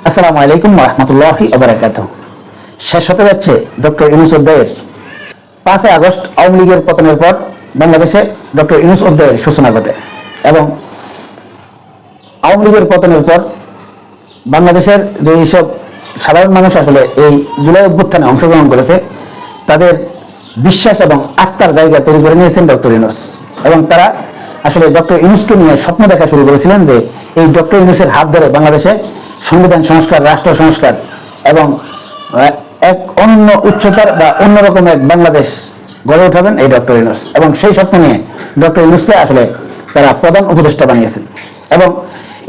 আসসালামু আলাইকুম রহমতুল্লাহি ওবারাকাতুহ। শেষ হতে যাচ্ছে ডক্টর ইউনূস অধ্যায়ের 5 আগস্ট আওয়ামী লীগের পতনের পর বাংলাদেশে ডক্টর ইউনূস অধ্যায়ের সূচনা ঘটে এবং আওয়ামী লীগের পতনের পর বাংলাদেশের যেসব সাধারণ মানুষ আসলে এই জুলাই অভ্যুত্থানে অংশগ্রহণ করেছে তাদের বিশ্বাস এবং আস্থার জায়গা তৈরি করে নিয়েছেন ডক্টর ইউনূস এবং তারা আসলে ডক্টর ইউনূসকে নিয়ে স্বপ্ন দেখা শুরু করেছিলেন যে এই ডক্টর ইউনূসের হাত ধরে বাংলাদেশে সংবিধান সংস্কার, রাষ্ট্র সংস্কার এবং এক অন্য উচ্চতার বা অন্যরকম এক বাংলাদেশ গড়ে উঠাবেন এই ডক্টর ইউনূস এবং সেই স্বপ্ন নিয়ে ডক্টর ইউনূসকে আসলে তারা প্রধান উপদেষ্টা বানিয়েছেন এবং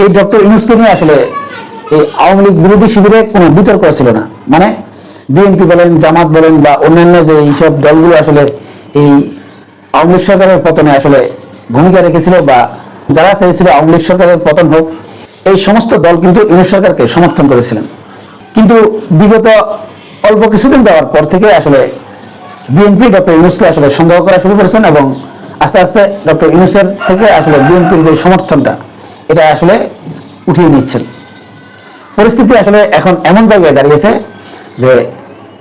এই ডক্টর ইউনূসকে নিয়ে আসলে এই আওয়ামী লীগ বিরোধী শিবিরে কোনো বিতর্ক ছিল না। মানে বিএনপি বলেন, জামাত বলেন বা অন্যান্য যে এইসব দলগুলো আসলে এই আওয়ামী লীগ সরকারের পতনে আসলে ভূমিকা রেখেছিল বা যারা চাইছিল আওয়ামী লীগ সরকারের পতন হোক, এই সমস্ত দল কিন্তু ইউনূস সরকারকে সমর্থন করেছিলেন। কিন্তু বিগত অল্প কিছুদিন যাওয়ার পর থেকে আসলে বিএনপি ডক্টর ইউনূসকে আসলে সন্দেহ করা শুরু করেছেন এবং আস্তে আস্তে ডক্টর ইউনূসের থেকে আসলে বিএনপির যে সমর্থনটা এটা আসলে উঠিয়ে নিচ্ছেন। পরিস্থিতি আসলে এখন এমন জায়গায় দাঁড়িয়েছে যে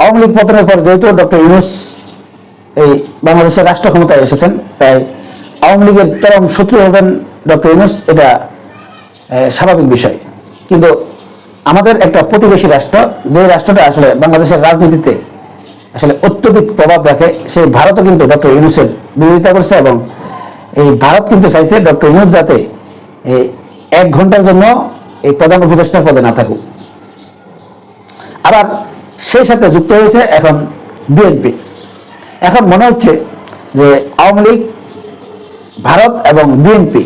আওয়ামী লীগ পতনের পর যেহেতু ডক্টর ইউনূস এই বাংলাদেশের রাষ্ট্র ক্ষমতায় এসেছেন, তাই আওয়ামী লীগের চরম শত্রু হবেন ডক্টর ইউনূস, এটা স্বাভাবিক বিষয়। কিন্তু আমাদের একটা প্রতিবেশী রাষ্ট্র, যে রাষ্ট্রটা আসলে বাংলাদেশের রাজনীতিতে আসলে অত্যধিক প্রভাব রাখে, সেই ভারতও কিন্তু ডক্টর ইউনূসের বিরোধিতা করছে এবং এই ভারত কিন্তু চাইছে ডক্টর ইউনূস যাতে এই 1 ঘন্টার জন্য এই প্রধান উপদেষ্টার পদে না থাকুক। আবার সেই সাথে যুক্ত হয়েছে এখন বিএনপি। এখন মনে হচ্ছে যে আওয়ামী লীগ, ভারত এবং বিএনপি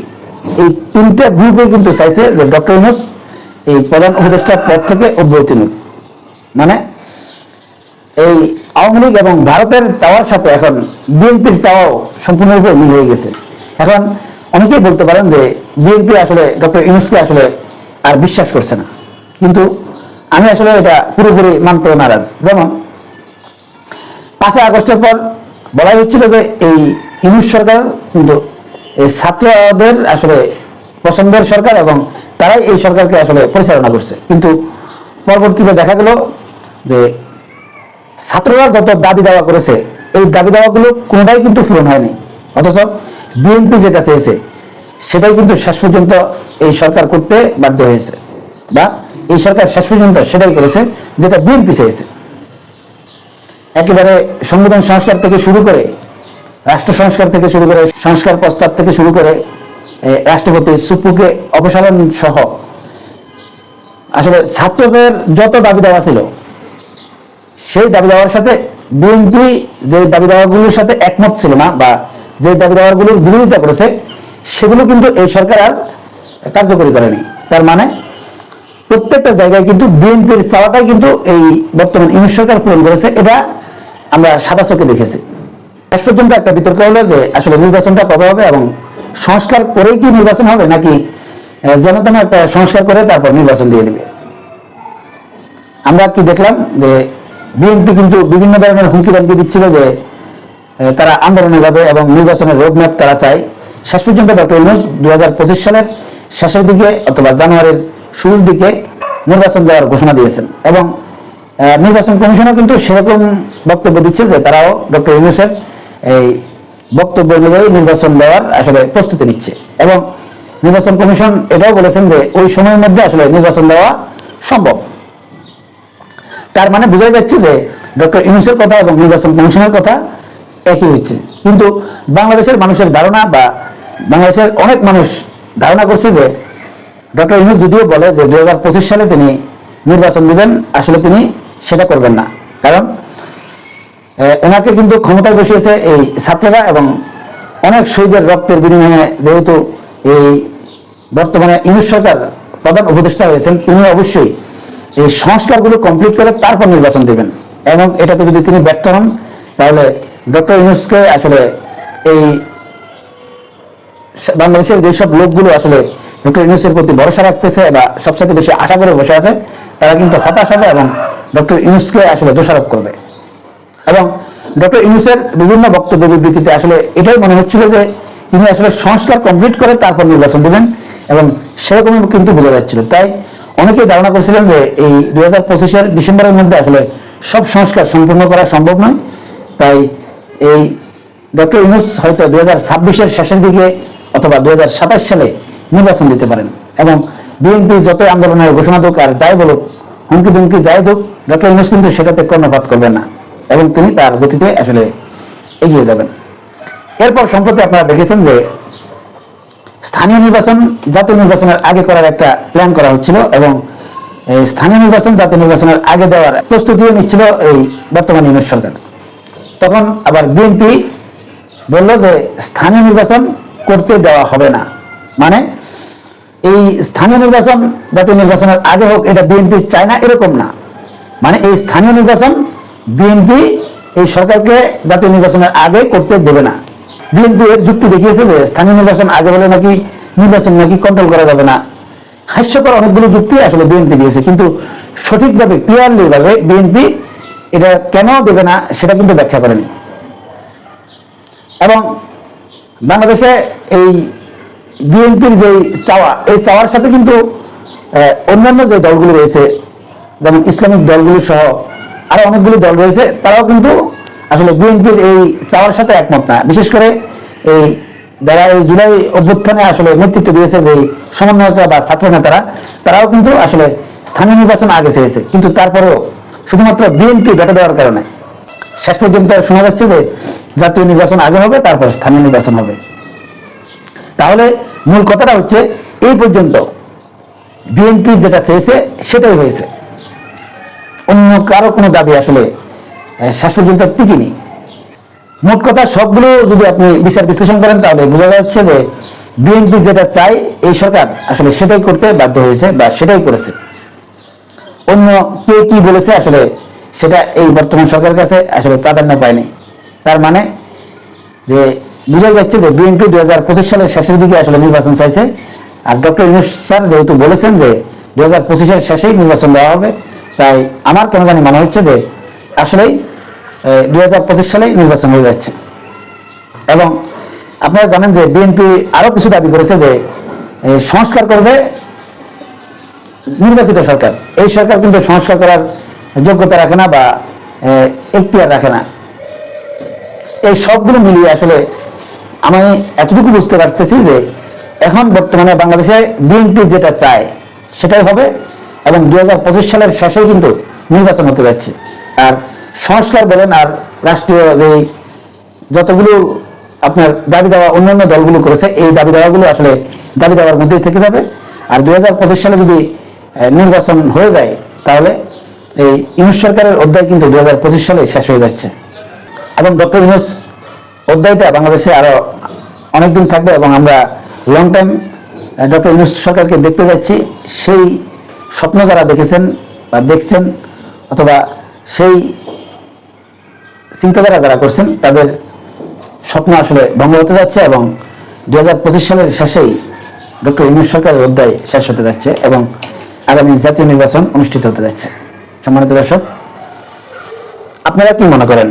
এই তিনটা গ্রুপে কিন্তু চাইছে যে ডক্টর ইউনূস এই প্রধান উপদেষ্টার পদ থেকে অব্যাহতি নিক। মানে এই আওয়ামী লীগ এবং ভারতের চাওয়ার সাথে এখন বিএনপির চাওয়াও সম্পূর্ণরূপে মিল হয়ে গেছে। এখন অনেকেই বলতে পারেন যে বিএনপি আসলে ডক্টর ইউনূসকে আসলে আর বিশ্বাস করছে না, কিন্তু আমি আসলে এটা পুরোপুরি মানতেও নারাজ। যেমন 5 আগস্টের পর বলা হচ্ছিল যে এই ইউনূস সরকার কিন্তু এই ছাত্রদের আসলে পছন্দের সরকার এবং তারাই এই সরকারকে আসলে পরিচালনা করছে, কিন্তু পরবর্তীতে দেখা গেল যে ছাত্ররা যত দাবি দাওয়া করেছে এই দাবি দাওয়াগুলো কোনোটাই কিন্তু পূরণ হয়নি, অথচ বিএনপি যেটা চেয়েছে সেটাই কিন্তু শেষ পর্যন্ত এই সরকার করতে বাধ্য হয়েছে বা এই সরকার শেষ পর্যন্ত সেটাই করেছে যেটা বিএনপি চেয়েছে। একেবারে সংবিধান সংস্কার থেকে শুরু করে, রাষ্ট্র সংস্কার থেকে শুরু করে, সংস্কার প্রস্তাব থেকে শুরু করে রাষ্ট্রপতি সুপ্পুকে অপসারণ সহ আসলে ছাত্রদের যত দাবি দেওয়া ছিল সেই দাবি দেওয়ার সাথে বিএনপি যে দাবি দেওয়াগুলোর সাথে একমত ছিল না বা যে দাবি দেওয়াগুলোর বিরোধিতা করেছে সেগুলো কিন্তু এই সরকার আর কার্যকরী করেনি। তার মানে প্রত্যেকটা জায়গায় কিন্তু বিএনপির চাওয়াটাই কিন্তু এই বর্তমান ইউনূস সরকার পূরণ করেছে, এটা আমরা সাদা চোখে দেখেছি। শেষ পর্যন্ত একটা বিতর্ক হলো যে আসলে নির্বাচনটা কবে হবে এবং সংস্কার করেই কি নির্বাচন হবে নাকি যেন তেন একটা সংস্কার করে তারপর নির্বাচন দিয়ে দিবে। আমরা কি দেখলাম যে বিএনপি কিন্তু বিভিন্ন ধরনের হুমকি দামকি দিচ্ছিল যে তারা আন্দোলনে যাবে এবং নির্বাচনের রোডম্যাপ তারা চায়। শেষ পর্যন্ত ডক্টর ইউনূস 2025 সালের শেষের দিকে অথবা জানুয়ারির শুরুর দিকে নির্বাচন দেওয়ার ঘোষণা দিয়েছেন এবং নির্বাচন কমিশনও কিন্তু সেরকম বক্তব্য দিচ্ছে যে তারাও ডক্টর ইউনূসের এই বক্তব্য অনুযায়ী নির্বাচন দেওয়ার আসলে প্রস্তুতি নিচ্ছে এবং নির্বাচন কমিশন এটাও বলেছেন যে ওই সময়ের মধ্যে আসলে নির্বাচন দেওয়া সম্ভব। তার মানে বোঝা যাচ্ছে যে ডক্টর ইউনূসের কথা এবং নির্বাচন কমিশনের কথা একই হচ্ছে। কিন্তু বাংলাদেশের মানুষের ধারণা বা বাংলাদেশের অনেক মানুষ ধারণা করছে যে ডক্টর ইউনূস যদিও বলে যে 2025 সালে তিনি নির্বাচন দিবেন, আসলে তিনি সেটা করবেন না, কারণ ওনাকে কিন্তু ক্ষমতায় বসিয়েছে এই ছাত্ররা এবং অনেক শহীদের রক্তের বিনিময়ে যেহেতু এই বর্তমানে ইউনূস সরকার প্রধান উপদেষ্টা হয়েছেন, তিনি অবশ্যই এই সংস্কারগুলো কমপ্লিট করে তারপর নির্বাচন দেবেন এবং এটাতে যদি তিনি ব্যর্থ হন তাহলে ডক্টর ইউনূসকে আসলে এই বাংলাদেশের যেসব লোকগুলো আসলে ডক্টর ইউনূসের প্রতি ভরসা রাখতেছে বা সবচেয়ে বেশি আশা করে বসে আছে তারা কিন্তু হতাশ হবে এবং ডক্টর ইউনূসকে আসলে দোষারোপ করবে। এবং ডক্টর ইউনূসের বিভিন্ন বক্তব্য বিবৃতিতে আসলে এটাই মনে হচ্ছিল যে তিনি আসলে সংস্কার কমপ্লিট করে তারপর নির্বাচন দেবেন এবং সেরকমই কিন্তু বোঝা যাচ্ছিল। তাই অনেকেই ধারণা করছিলেন যে এই 2025-এর ডিসেম্বরের মধ্যে আসলে সব সংস্কার সম্পূর্ণ করা সম্ভব নয়, তাই এই ডক্টর ইউনূস হয়তো 2026-এর শেষের দিকে অথবা 2027 সালে নির্বাচন দিতে পারেন। এবং বিএনপি যত আন্দোলনের ঘোষণা হোক আর যাই বলুক, হুমকি দুমকি যাই হোক, ডক্টর ইউনূস কিন্তু সেটাতে কর্ণপাত করবেন না এবং তিনি তার গতিতে আসলে এগিয়ে যাবেন। এরপর সম্প্রতি আপনারা দেখেছেন যে স্থানীয় নির্বাচন জাতীয় নির্বাচনের আগে করার একটা প্ল্যান করা হচ্ছিল এবং স্থানীয় নির্বাচন জাতীয় নির্বাচনের আগে দেওয়ার প্রস্তুতিও নিচ্ছিল এই বর্তমান ইউনূস সরকার। তখন আবার বিএনপি বলল যে স্থানীয় নির্বাচন করতে দেওয়া হবে না, মানে এই স্থানীয় নির্বাচন জাতীয় নির্বাচনের আগে হোক এটা বিএনপি চায় না এরকম না, মানে এই স্থানীয় নির্বাচন বিএনপি এই সরকারকে জাতীয় নির্বাচনের আগে করতে দেবে না। বিএনপি এর যুক্তি দেখিয়েছে যে স্থানীয় নির্বাচন আগে হলে নাকি নির্বাচন নাকি কন্ট্রোল করা যাবে না। হাস্যকর অনেকগুলো যুক্তি আসলে বিএনপি দিয়েছে, কিন্তু সঠিকভাবে ক্লিয়ারলি ভাবে বিএনপি এটা কেন দেবে না সেটা কিন্তু ব্যাখ্যা করেনি। এবং বাংলাদেশে এই বিএনপির যে চাওয়া, এই চাওয়ার সাথে কিন্তু অন্যান্য যে দলগুলো রয়েছে যেমন ইসলামিক দলগুলো সহ আরো অনেকগুলো দল রয়েছে, তারাও কিন্তু আসলে বিএনপির এই চাওয়ার সাথে একমত না। বিশেষ করে এই যারা এই জুলাই অভ্যুত্থানে আসলে নেতৃত্ব দিয়েছে যে সমন্বয়করা বা ছাত্র নেতারা, তারাও কিন্তু আসলে স্থানীয় নির্বাচন আগে চেয়েছে, কিন্তু তারপরেও শুধুমাত্র বিএনপি ভেটো দেওয়ার কারণে শেষ পর্যন্ত শোনা যাচ্ছে যে জাতীয় নির্বাচন আগে হবে তারপর স্থানীয় নির্বাচন হবে। তাহলে মূল কথাটা হচ্ছে এই পর্যন্ত বিএনপি যেটা চেয়েছে সেটাই হয়েছে, অন্য কারো কোনো দাবি আসলে শেষ পর্যন্ত টিকেনি। মোট কথা সবগুলো যদি আপনি বিচার বিশ্লেষণ করেন তাহলে বোঝা যাচ্ছে যে বিএনপি যেটা চায় এই সরকার আসলে সেটাই করতে বাধ্য হয়েছে বা সেটাই করেছে। অন্য কে কি বলেছে আসলে সেটা এই বর্তমান সরকারের কাছে আসলে প্রাধান্য পায়নি। তার মানে যে বোঝা যাচ্ছে যে বিএনপি 2025 সালের শেষের দিকে আসলে নির্বাচন চাইছে, আর ডক্টর ইউনূস স্যার যেহেতু বলেছেন যে 2025-এর শেষেই নির্বাচন দেওয়া হবে, তাই আমার কেন জানি মনে হচ্ছে যে আসলেই 2025 সালেই নির্বাচন হয়ে যাচ্ছে। এবং আপনারা জানেন যে বিএনপি আরো কিছু দাবি করেছে যে সংস্কার করবে নির্বাচিত সরকার। এই সরকার কিন্তু সংস্কার করার যোগ্যতা রাখে না বা এখতিয়ার রাখে না। এই সবগুলো মিলিয়ে আসলে আমি এতটুকু বুঝতে পারতেছি যে এখন বর্তমানে বাংলাদেশে বিএনপি যেটা চায় সেটাই হবে এবং 2025 সালের শেষেই কিন্তু নির্বাচন হতে যাচ্ছে। আর সংস্কার বলেন আর রাষ্ট্রীয় যে যতগুলো আপনার দাবি দেওয়া অন্যান্য দলগুলো করেছে, এই দাবি দেওয়াগুলো আসলে দাবি দেওয়ার মধ্যেই থেকে যাবে। আর 2025 সালে যদি নির্বাচন হয়ে যায় তাহলে এই ইউনূস সরকারের অধ্যায় কিন্তু 2025 সালে শেষ হয়ে যাচ্ছে এবং ডক্টর ইউনূস অধ্যায়টা বাংলাদেশে আরো অনেকদিন থাকবে এবং আমরা লং টাইম ডক্টর ইউনূস সরকারকে দেখতে যাচ্ছি। সেই স্বপ্ন যারা দেখেছেন বা দেখছেন অথবা সেই চিন্তাধারা যারা করছেন তাদের স্বপ্ন আসলে ভঙ্গ হতে যাচ্ছে এবং 2025 সালের শেষেই ডক্টর ইউনূস সরকারের অধ্যায় শেষ হতে যাচ্ছে এবং আগামী জাতীয় নির্বাচন অনুষ্ঠিত হতে যাচ্ছে। সম্মানিত দর্শক, আপনারা কি মনে করেন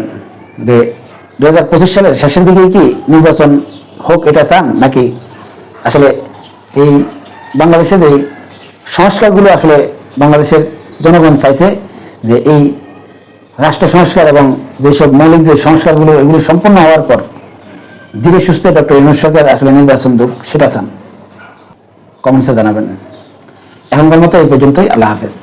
যে 2025 সালের শেষের দিকে কি নির্বাচন হোক এটা চান, নাকি আসলে এই বাংলাদেশে যে সংস্কারগুলো আসলে বাংলাদেশের জনগণ চাইছে যে এই রাষ্ট্র সংস্কার এবং যেসব মৌলিক যে সংস্কারগুলো এগুলো সম্পন্ন হওয়ার পর ধীরে সুস্থে ডক্টর ইউনূস সরকার আসলে নির্বাচন হোক সেটা চান? কমেন্টসে জানাবেন। এখনকার মতো এই পর্যন্তই। আল্লাহ হাফেজ।